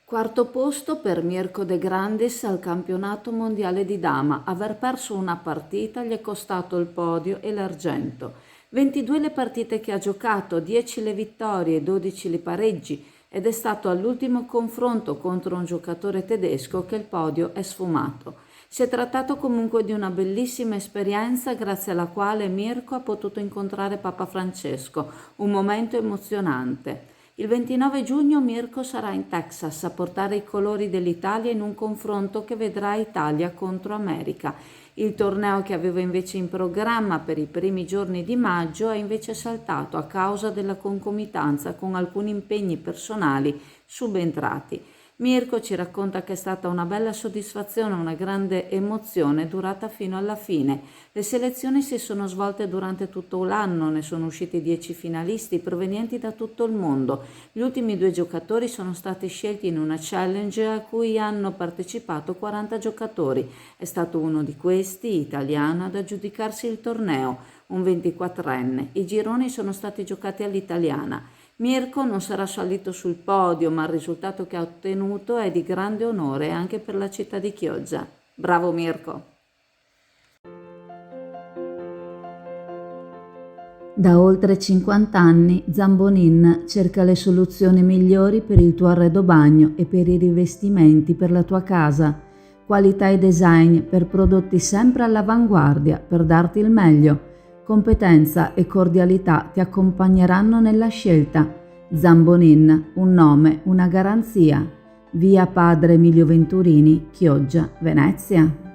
Quarto posto per Mirko De Grandis al campionato mondiale di dama. Aver perso una partita gli è costato il podio e l'argento. 22 le partite che ha giocato, 10 le vittorie e 12 i pareggi, ed è stato all'ultimo confronto contro un giocatore tedesco che il podio è sfumato. Si è trattato comunque di una bellissima esperienza grazie alla quale Mirko ha potuto incontrare Papa Francesco, un momento emozionante. Il 29 giugno Mirko sarà in Texas a portare i colori dell'Italia in un confronto che vedrà Italia contro America. Il torneo che aveva invece in programma per i primi giorni di maggio è invece saltato a causa della concomitanza con alcuni impegni personali subentrati. Mirko ci racconta che è stata una bella soddisfazione, una grande emozione durata fino alla fine. Le selezioni si sono svolte durante tutto l'anno, ne sono usciti 10 finalisti provenienti da tutto il mondo. Gli ultimi 2 giocatori sono stati scelti in una challenge a cui hanno partecipato 40 giocatori. È stato uno di questi, italiano, ad aggiudicarsi il torneo, un 24enne. I gironi sono stati giocati all'italiana. Mirko non sarà salito sul podio, ma il risultato che ha ottenuto è di grande onore anche per la città di Chioggia. Bravo Mirko! Da oltre 50 anni Zambonin cerca le soluzioni migliori per il tuo arredo bagno e per i rivestimenti per la tua casa. Qualità e design per prodotti sempre all'avanguardia per darti il meglio. Competenza e cordialità ti accompagneranno nella scelta. Zambonin, un nome, una garanzia. Via Padre Emilio Venturini, Chioggia, Venezia.